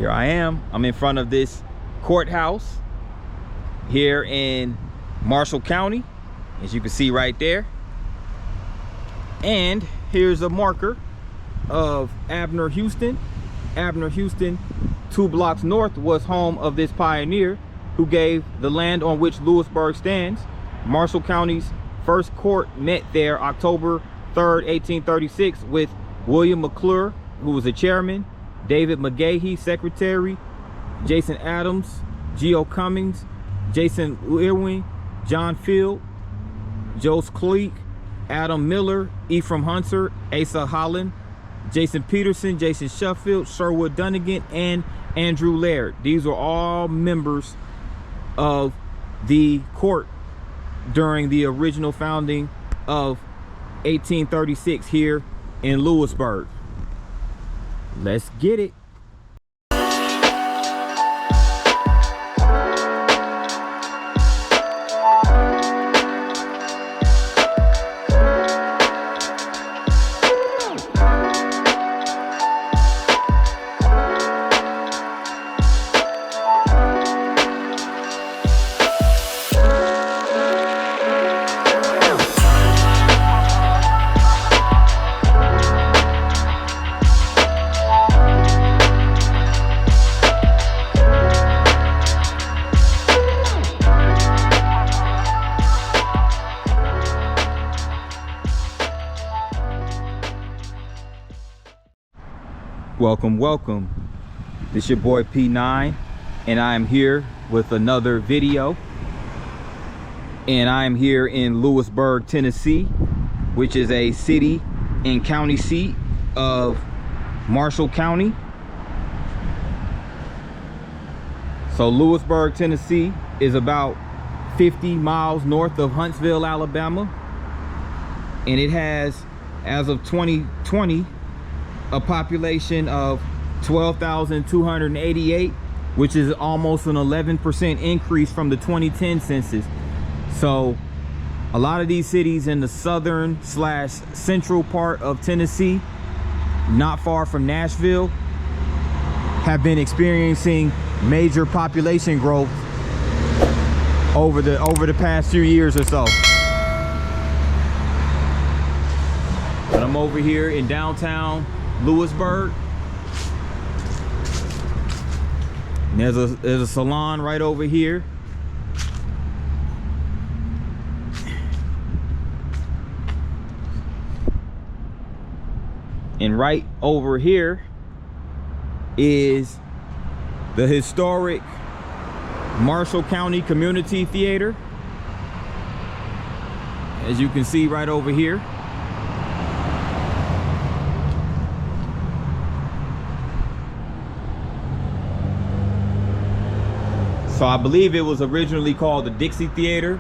Here I am. I'm in front of this courthouse here in Marshall County, as you can see right there. And here's a marker of Abner Houston. Abner Houston, 2 blocks north, was home of this pioneer who gave the land on which Lewisburg stands. Marshall County's first court met there October 3rd, 1836, with William McClure, who was the chairman, David McGahee, secretary, Jason Adams, Geo Cummings, Jason Irwin, John Field, Joe Cleek, Adam Miller, Ephraim Hunter, Asa Holland, Jason Peterson, Jason Sheffield, Sherwood Dunnigan, and Andrew Laird. These were all members of the court during the original founding of 1836 here in Lewisburg. Let's get it. Welcome. This your boy P9, and I am here with another video. And I am here in Lewisburg, Tennessee, which is a city and county seat of Marshall County. So Lewisburg, Tennessee is about 50 miles north of Huntsville, Alabama, and it has, as of 2020, a population of 12,288, which is almost an 11% increase from the 2010 census. So a lot of these cities in the southern / central part of Tennessee, not far from Nashville, have been experiencing major population growth over the past few years or so. But I'm over here in downtown Lewisburg. And there's a salon right over here. And right over here is the historic Marshall County Community Theater, as you can see right over here. So I believe it was originally called the Dixie Theater,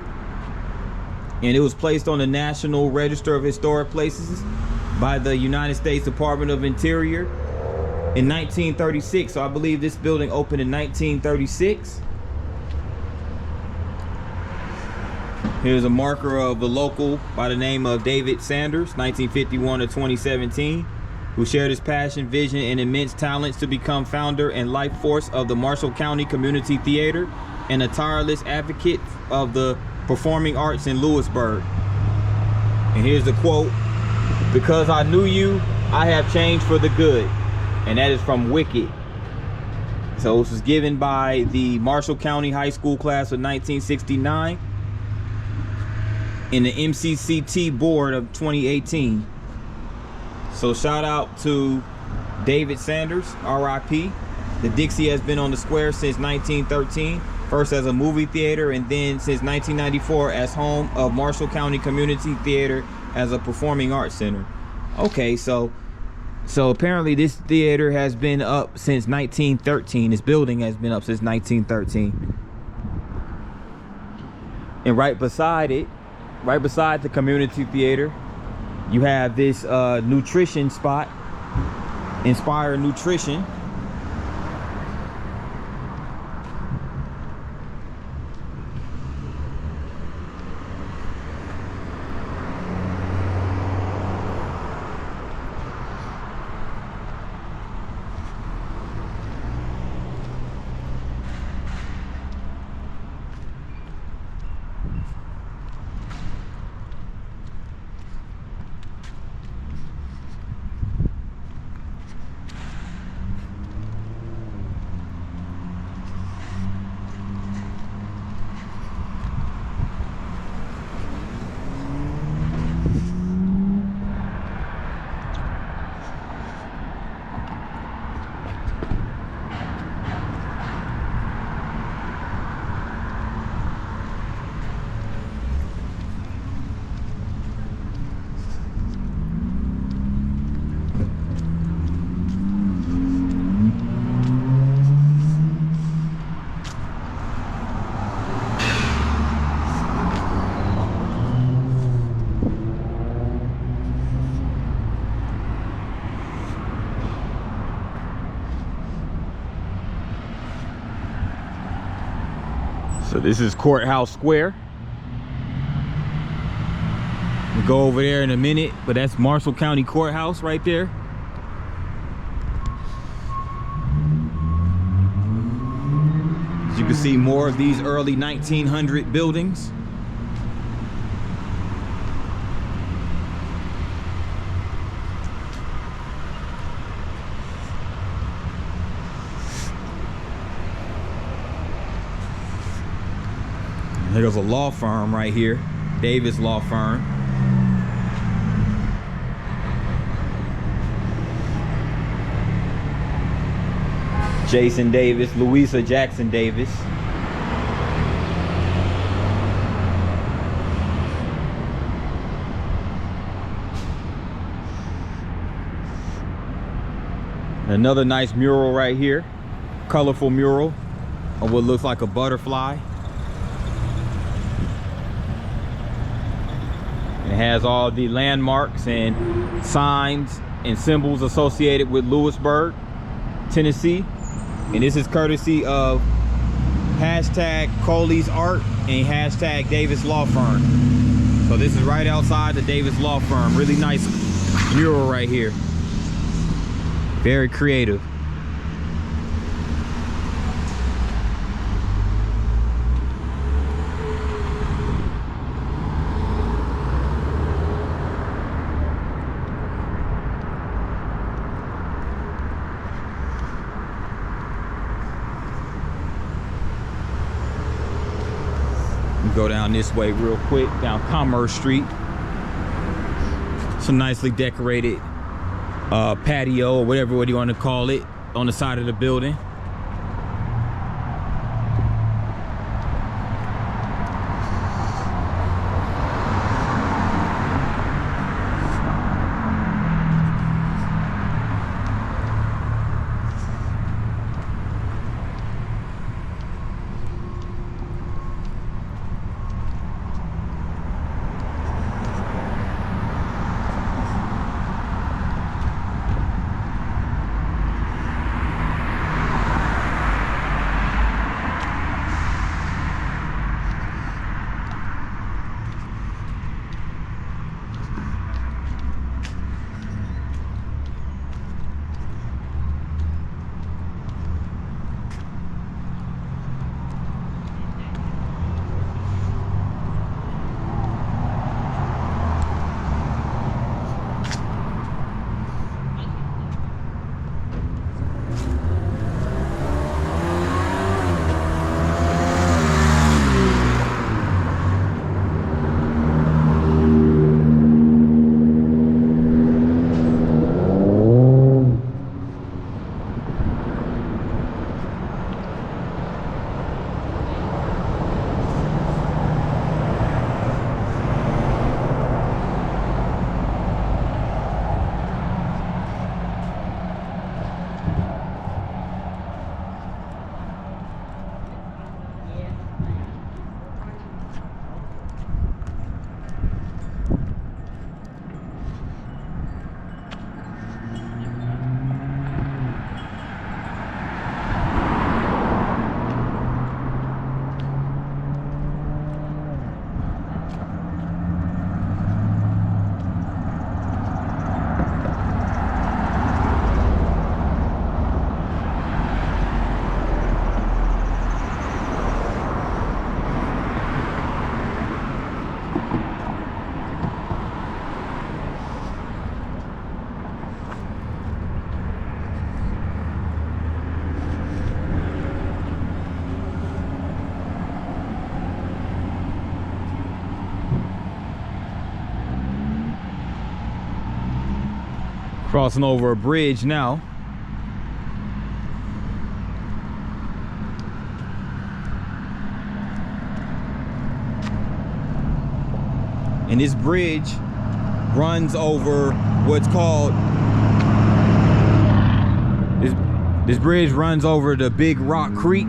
and it was placed on the National Register of Historic Places by the United States Department of Interior in 1936. So I believe this building opened in 1936. Here's a marker of a local by the name of David Sanders, 1951 to 2017, who shared his passion, vision, and immense talents to become founder and life force of the Marshall County Community Theater and a tireless advocate of the performing arts in Lewisburg. And here's the quote: "Because I knew you, I have changed for the good." And that is from Wicked. So this was given by the Marshall County High School class of 1969 in the MCCT board of 2018. So shout out to David Sanders, RIP. The Dixie has been on the square since 1913, first as a movie theater, and then since 1994 as home of Marshall County Community Theater as a performing arts center. Okay, so apparently this theater has been up since 1913. This building has been up since 1913. And right beside it, right beside the community theater, you have this nutrition spot, Inspire Nutrition. So this is Courthouse Square. We'll go over there in a minute, but that's Marshall County Courthouse right there. As you can see, more of these early 1900 buildings. There's a law firm right here, Davis Law Firm. Jason Davis, Louisa Jackson Davis. Another nice mural right here, colorful mural of what looks like a butterfly. It has all the landmarks and signs and symbols associated with Lewisburg, Tennessee. And this is courtesy of hashtag Coley's Art and hashtag Davis Law Firm. So this is right outside the Davis Law Firm. Really nice mural right here. Very creative. Go down this way real quick, down Commerce Street. Some nicely decorated patio or whatever you want to call it on the side of the building. Crossing over a bridge now. And this bridge runs over what's called, this bridge runs over the Big Rock Creek.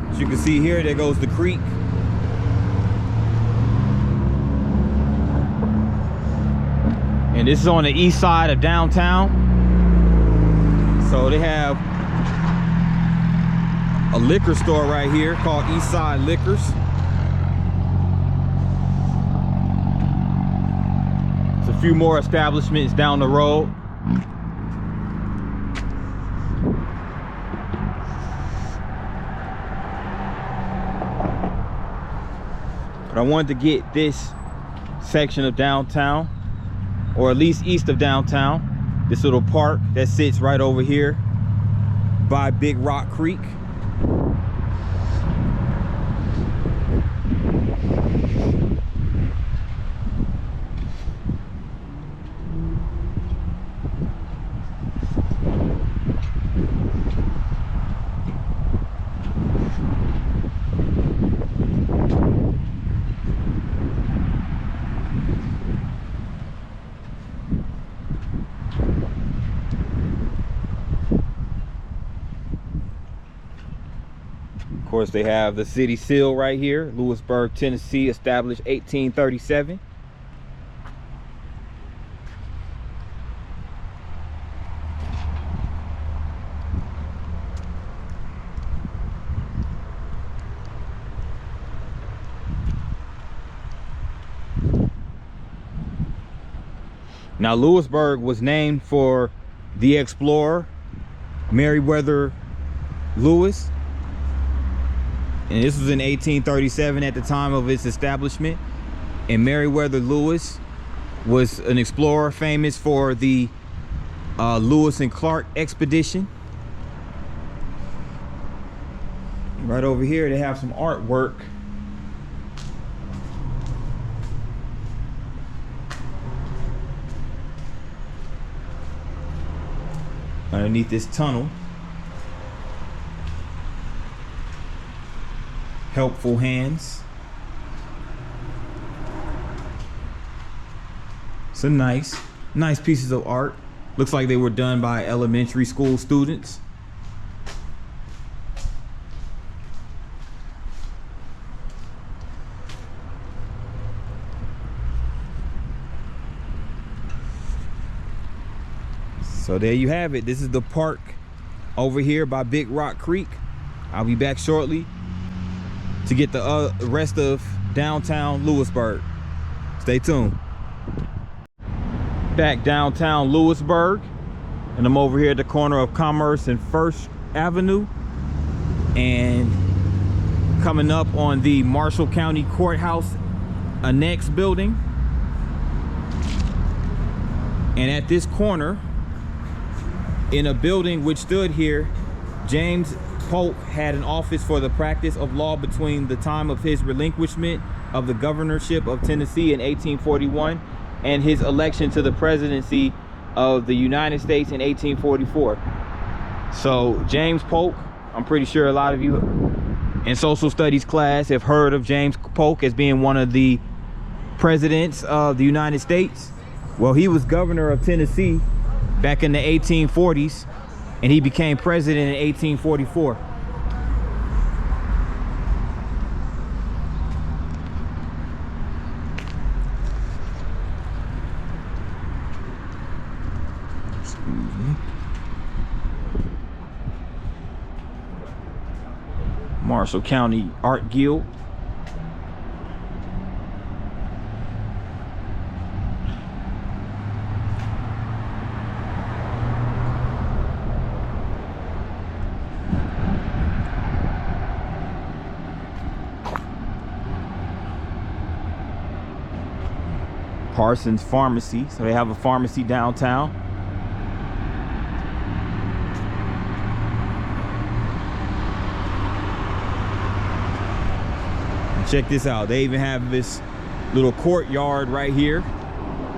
As you can see here, there goes the creek. And this is on the east side of downtown. So they have a liquor store right here called Eastside Liquors. There's a few more establishments down the road. But I wanted to get this section of downtown, or at least east of downtown, this little park that sits right over here by Big Rock Creek. Of course, they have the city seal right here, Lewisburg, Tennessee, established 1837. Now, Lewisburg was named for the explorer Meriwether Lewis. And this was in 1837 at the time of its establishment. And Meriwether Lewis was an explorer famous for the Lewis and Clark expedition. Right over here, they have some artwork. Underneath this tunnel. Helpful hands. Some nice pieces of art. Looks like they were done by elementary school students. So there you have it. This is the park over here by Big Rock Creek. I'll be back shortly to get the rest of downtown Lewisburg. Stay tuned. Back downtown Lewisburg, and I'm over here at the corner of Commerce and First Avenue, and coming up on the Marshall County Courthouse Annex building. And at this corner, in a building which stood here, James Polk had an office for the practice of law between the time of his relinquishment of the governorship of Tennessee in 1841 and his election to the presidency of the United States in 1844. So James Polk, I'm pretty sure a lot of you in social studies class have heard of James Polk as being one of the presidents of the United States. Well, he was governor of Tennessee back in the 1840s, and he became president in 1844. Excuse me. Marshall County Art Guild. Parsons Pharmacy, so they have a pharmacy downtown. And check this out, they even have this little courtyard right here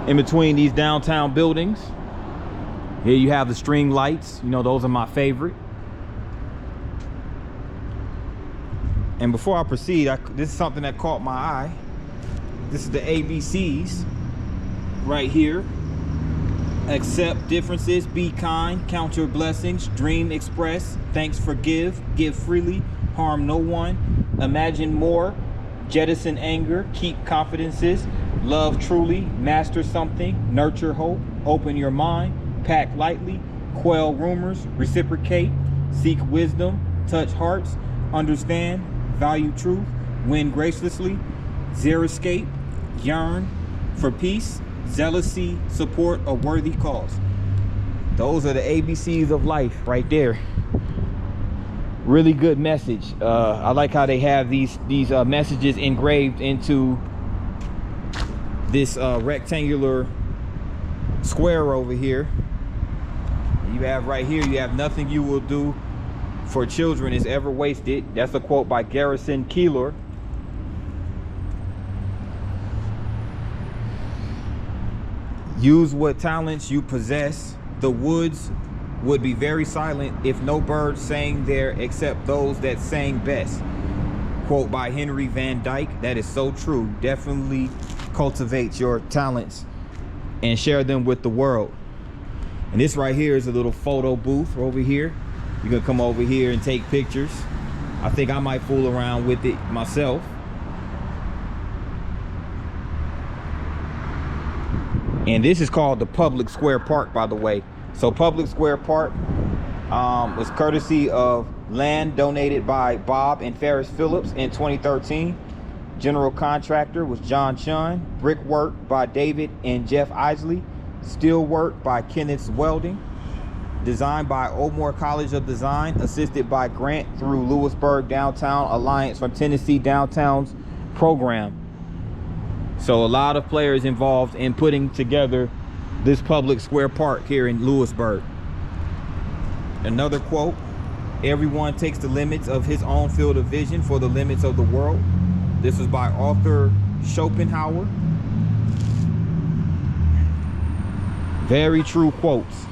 in between these downtown buildings. Here you have the string lights, you know, those are my favorite. And before I proceed, this is something that caught my eye. This is the ABCs right here. Accept differences, be kind, count your blessings, dream, express, thanks, forgive, give freely, harm no one, imagine more, jettison anger, keep confidences, love truly, master something, nurture hope, open your mind, pack lightly, quell rumors, reciprocate, seek wisdom, touch hearts, understand, value truth, win graciously, xeriscape, yearn for peace, zealousy, support a worthy cause. Those are the ABCs of life right there. Really good message. I like how they have these messages engraved into this rectangular square over here. You have right here, you have nothing you will do for children is ever wasted. That's a quote by Garrison Keillor. Use what talents you possess. The woods would be very silent if no birds sang there except those that sang best. Quote by Henry Van Dyke. That is so true. Definitely cultivate your talents and share them with the world. And this right here is a little photo booth over here. You can come over here and take pictures. I think I might fool around with it myself. And this is called the Public Square Park, by the way. So Public Square Park was courtesy of land donated by Bob and Ferris Phillips in 2013. General contractor was John Chun. Brickwork by David and Jeff Isley. Steelwork by Kenneth Welding. Designed by O'More College of Design. Assisted by grant through Lewisburg Downtown Alliance from Tennessee Downtown's program. So a lot of players involved in putting together this public square park here in Lewisburg. Another quote: everyone takes the limits of his own field of vision for the limits of the world. This is by Arthur Schopenhauer. Very true quotes.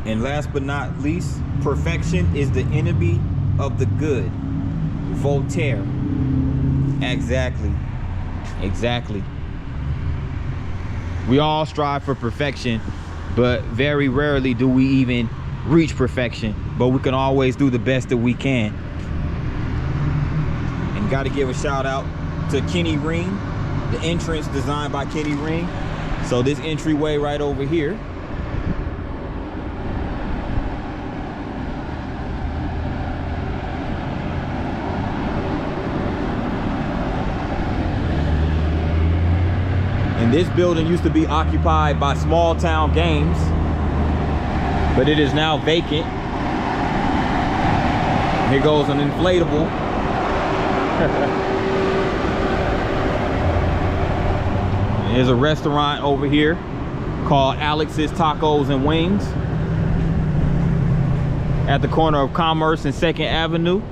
And last but not least, perfection is the enemy of the good. Voltaire. Exactly. We all strive for perfection, but very rarely do we even reach perfection. But we can always do the best that we can. And got to give a shout out to Kenny Ring, the entrance designed by Kenny Ring. So this entryway right over here, and this building used to be occupied by Small Town Games, but it is now vacant. Here goes an inflatable. There's a restaurant over here called Alex's Tacos and Wings at the corner of Commerce and 2nd Avenue.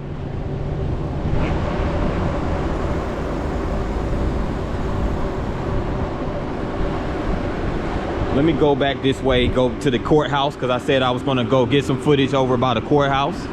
Let me go back this way, go to the courthouse, because I said I was going to go get some footage over by the courthouse.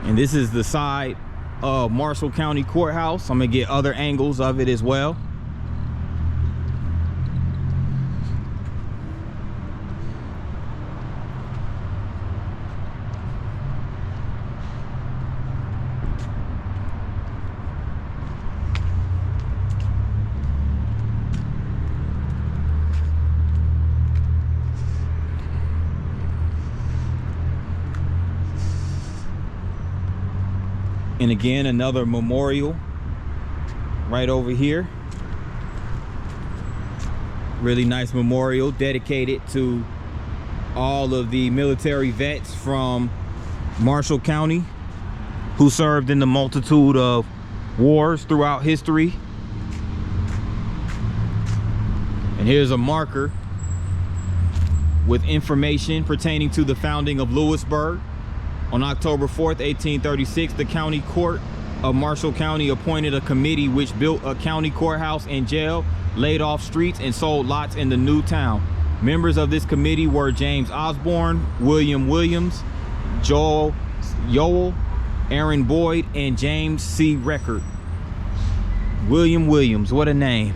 And this is the side of Marshall County Courthouse. I'm gonna get other angles of it as well. And again, another memorial right over here. Really nice memorial dedicated to all of the military vets from Marshall County who served in the multitude of wars throughout history. And here's a marker with information pertaining to the founding of Lewisburg. On October 4th, 1836, the county court of Marshall County appointed a committee which built a county courthouse and jail, laid off streets, and sold lots in the new town. Members of this committee were James Osborne, William Williams, Joel Yowell, Aaron Boyd, and James C. Record. William Williams, what a name.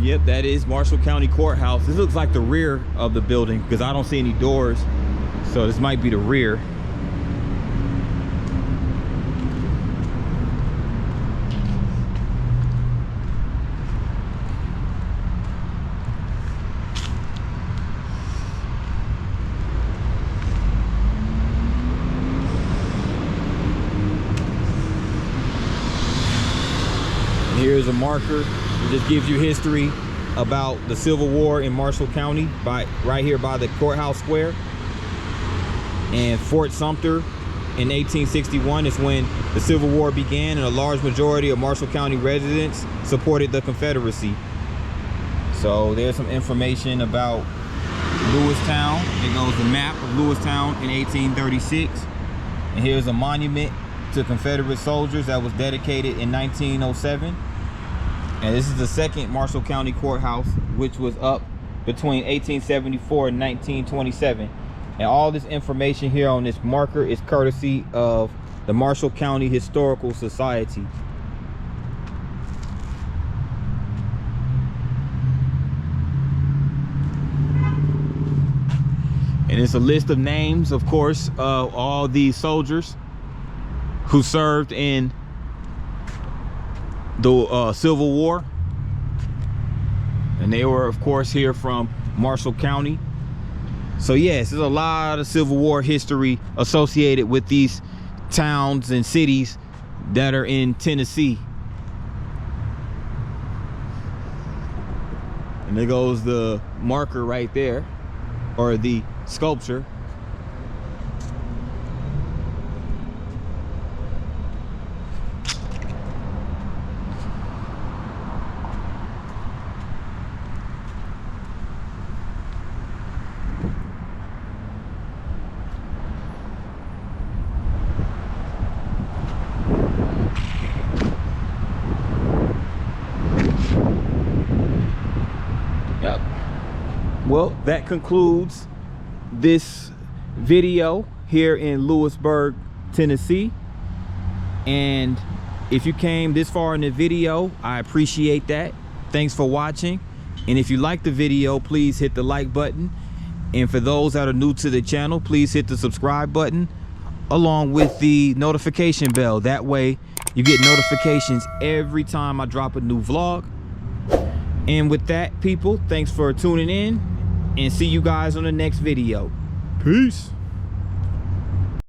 Yep, that is Marshall County Courthouse. This looks like the rear of the building because I don't see any doors. So this might be the rear. And here's a marker. It just gives you history about the Civil War in Marshall County, right here by the courthouse square. And Fort Sumter in 1861 is when the Civil War began, and a large majority of Marshall County residents supported the Confederacy. So there's some information about Lewistown. There goes the map of Lewistown in 1836. And here's a monument to Confederate soldiers that was dedicated in 1907. And this is the second Marshall County Courthouse, which was up between 1874 and 1927. And all this information here on this marker is courtesy of the Marshall County Historical Society. And it's a list of names, of course, of all these soldiers who served in the Civil War. And they were, of course, here from Marshall County. So yes, there's a lot of Civil War history associated with these towns and cities that are in Tennessee. And there goes the marker right there, or the sculpture. Well, that concludes this video here in Lewisburg, Tennessee. And if you came this far in the video, I appreciate that. Thanks for watching. And if you like the video, please hit the like button. And for those that are new to the channel, please hit the subscribe button along with the notification bell. That way you get notifications every time I drop a new vlog. And with that, people, thanks for tuning in, and see you guys on the next video. Peace.